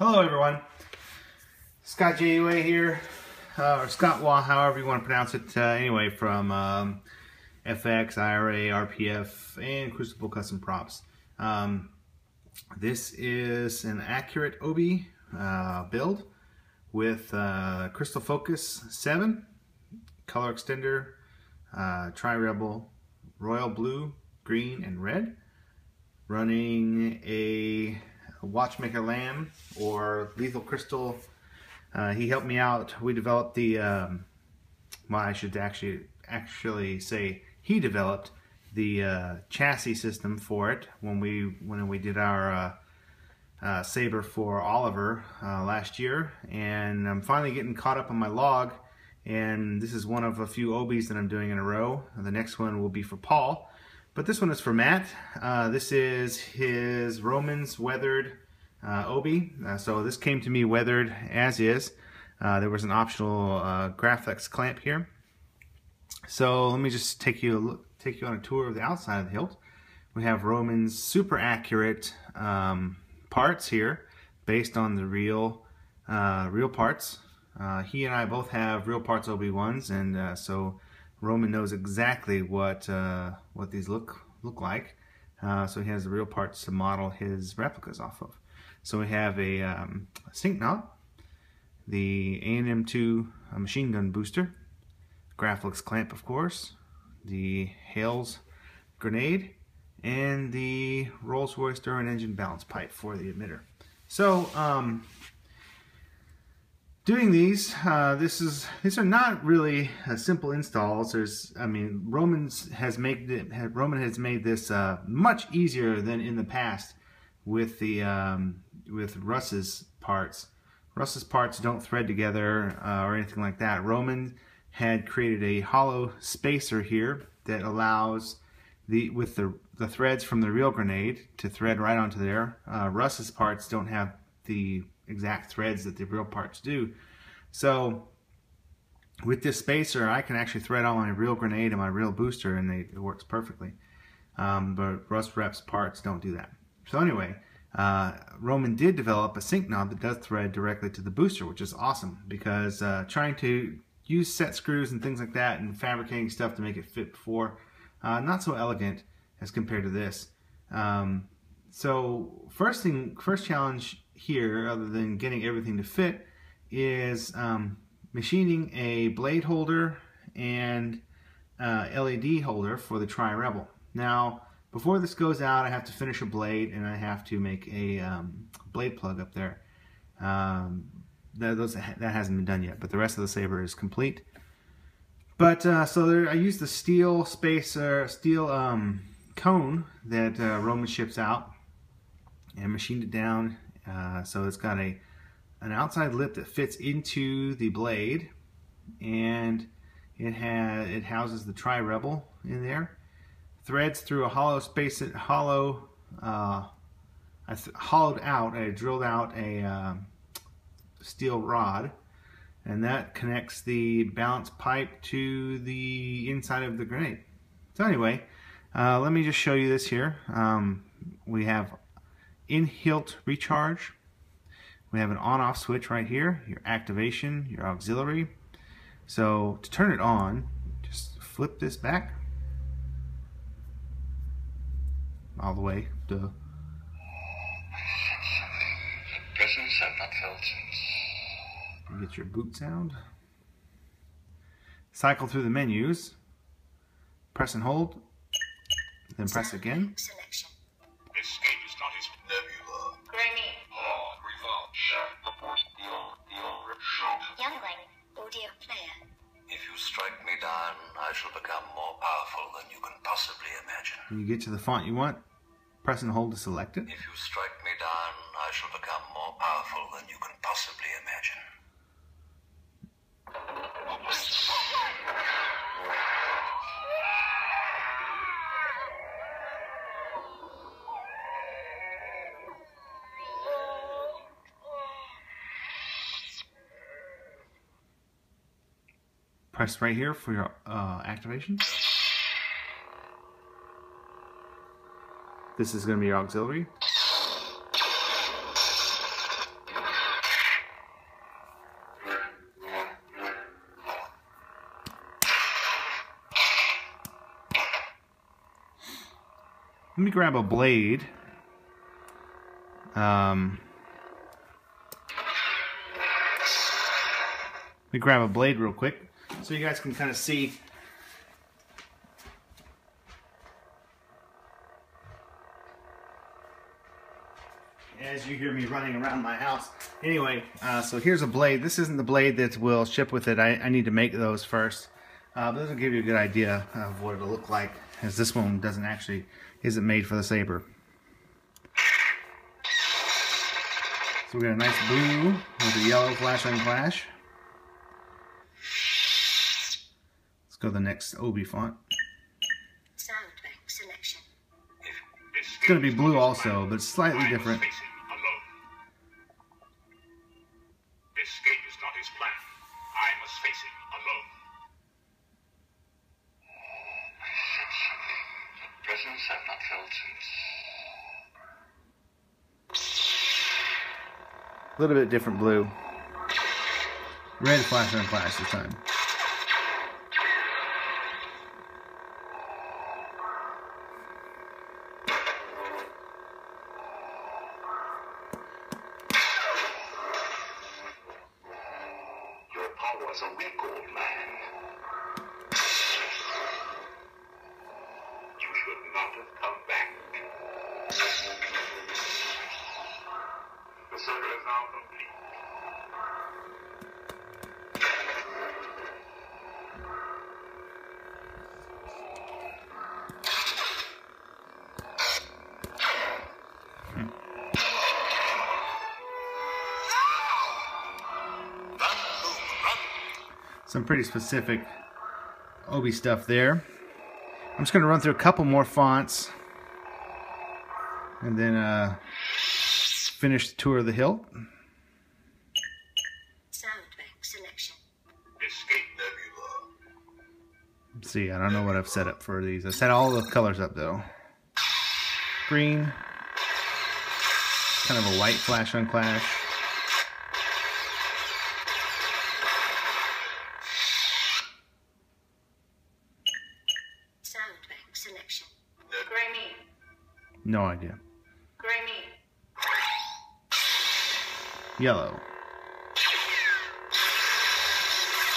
Hello everyone, Scott JUA here, or Scott Wah, however you want to pronounce it, anyway, from FX, IRA, RPF, and Crucible Custom Props. This is an accurate Obi build with Crystal Focus 7, color extender, Tri-Rebel, Royal Blue, Green, and Red, running a Watchmaker Lamb or Lethal Crystal. He helped me out. We developed the well, I should actually say he developed the chassis system for it when we did our saber for Oliver last year, and I'm finally getting caught up on my log, and this is one of a few Obis that I'm doing in a row. The next one will be for Paul. But this one is for Matt. This is his Romans weathered Obi. So this came to me weathered as is. There was an optional Graphics clamp here. So let me just take you on a tour of the outside of the hilt. We have Romans super accurate parts here, based on the real parts. He and I both have real parts Obi-Wans, and so Roman knows exactly what these look like, so he has the real parts to model his replicas off of. So we have a sync knob, the A&M2 machine gun booster, Graphics clamp, of course, the Hales grenade, and the Rolls-Royce Durham engine balance pipe for the emitter. So doing these, these are not really simple installs. Roman has made this much easier than in the past with with Russ's parts. Russ's parts don't thread together or anything like that. Roman had created a hollow spacer here that allows the threads from the real grenade to thread right onto there. Russ's parts don't have the exact threads that the real parts do. So with this spacer, I can actually thread on my real grenade and my real booster, and it works perfectly. But Russ Rep's parts don't do that. So anyway, Roman did develop a sync knob that does thread directly to the booster, which is awesome, because trying to use set screws and things like that and fabricating stuff to make it fit before, not so elegant as compared to this. So first challenge here, other than getting everything to fit, is machining a blade holder and LED holder for the Tri-Rebel. Now, before this goes out, I have to finish a blade, and I have to make a blade plug up there. That hasn't been done yet, but the rest of the saber is complete. But so there, I used the steel cone that Roman ships out and machined it down. So it's got an outside lip that fits into the blade, and it houses the Tri-Rebel in there. Threads through a hollow space. I hollowed out. I drilled out a steel rod, and that connects the balance pipe to the inside of the grenade. So anyway, let me just show you this here. We have in-hilt recharge. We have an on-off switch right here, your activation, your auxiliary. So to turn it on, just flip this back all the way. Duh. Presence I've not felt since. You get your boot sound. Cycle through the menus. Press and hold. Then press again. Selection. Escape is not his nebula. Granny. Youngling. Audio player. If you strike me down, I shall become more powerful than you can possibly imagine. When you get to the font you want, press and hold to select it. If you strike me down, I shall become more powerful than you can possibly imagine. Press right here for your activation. This is going to be your auxiliary. Let me grab a blade. Let me grab a blade real quick so you guys can kind of see. As you hear me running around my house. Anyway, so here's a blade. This isn't the blade that will ship with it. I need to make those first. But this will give you a good idea of what it'll look like, as this one isn't made for the saber. So we got a nice blue with a yellow flash on flash. Let's go to the next Obi font. Sound bank selection. It's going to be blue also, but slightly different. Escape is not his plan. I must face him alone. Presence I've not felt since. A little bit different blue. Red flash on flash this time. Was a weak old man. You should not have come back. The circle is now complete. Some pretty specific Obi stuff there. I'm just going to run through a couple more fonts and then finish the tour of the hilt. Sound bank selection. Escape Nebula. Let's see, I don't know what I've set up for these. I set all the colors up though. Green. Kind of a white flash on flash. Selection. Gray meat. No idea. Gray meat. Yellow.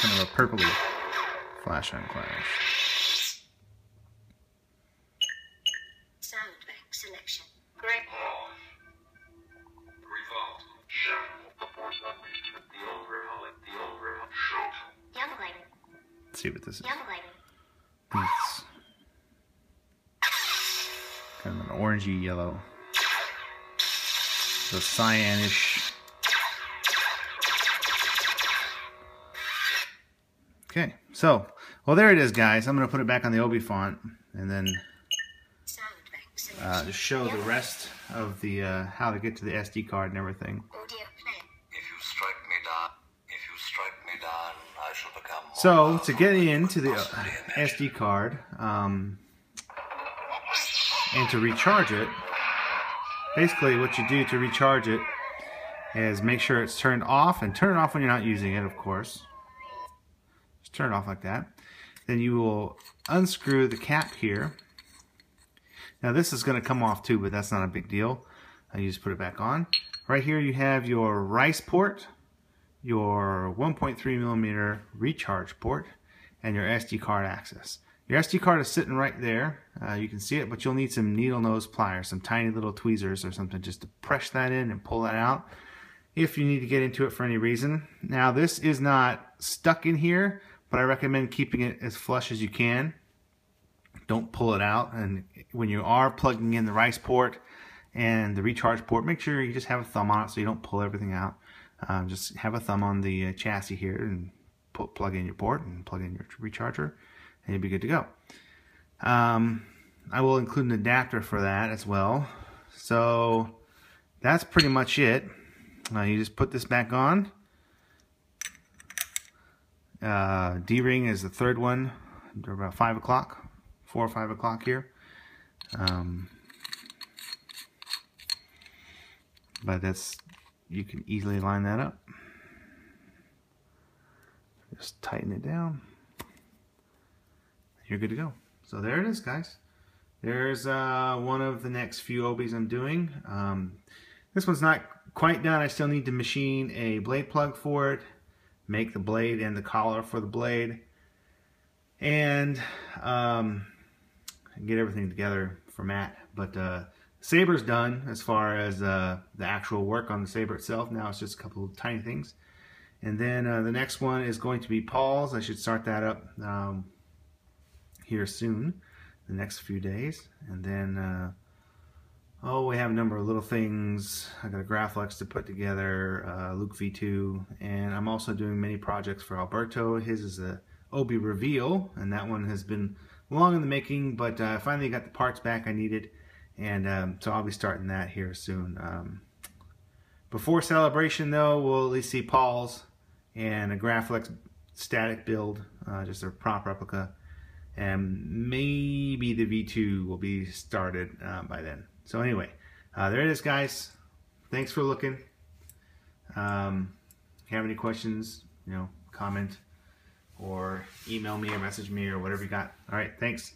Kind of a purpley flash on flash. Sound bank selection. Gray. Revolt. The overhaul. Young lady. Let's see what this is. Young lady. It's kind of an orangey yellow. So cyanish. Okay, so, well there it is guys. I'm going to put it back on the Obi font and then Sound bank selection. just show the rest of the how to get to the SD card and everything. Audio play. If you strike me down, I shall become more So, to get powerful into the than you could possibly imagine. SD card and to recharge it, basically what you do to recharge it is make sure it's turned off, and turn it off when you're not using it, of course. Just turn it off like that. Then you will unscrew the cap here. Now this is going to come off too, but that's not a big deal. You just put it back on. Right here you have your rice port, your 1.3mm recharge port, and your SD card access. Your SD card is sitting right there. You can see it, but you'll need some needle nose pliers, some tiny little tweezers or something just to press that in and pull that out if you need to get into it for any reason. Now this is not stuck in here, but I recommend keeping it as flush as you can. Don't pull it out, and when you are plugging in the rice port and the recharge port, make sure you just have a thumb on it so you don't pull everything out. Just have a thumb on the chassis here and plug in your port and plug in your recharger, and you'll be good to go. I will include an adapter for that as well. So that's pretty much it. You just put this back on. D-ring is the third one. They're about 5 o'clock, 4 or 5 o'clock here. But that's, you can easily line that up. Just tighten it down. You're good to go. So there it is, guys. there's one of the next few Obis I'm doing. This one's not quite done. I still need to machine a blade plug for it, make the blade and the collar for the blade, and get everything together for Matt. But saber's done as far as the actual work on the saber itself. Now it's just a couple of tiny things. And then the next one is going to be Paul's. I should start that up here soon, the next few days. And then, we have a number of little things. I got a Graflex to put together, Luke V2, and I'm also doing many projects for Alberto. His is a Obi reveal, and that one has been long in the making, but I finally got the parts back I needed, and so I'll be starting that here soon. Before Celebration, though, we'll at least see Paul's and a Graflex static build, just a prop replica, and maybe the V2 will be started by then. So anyway, there it is, guys. Thanks for looking. If you have any questions, comment or email me or message me or whatever you got. All right, thanks.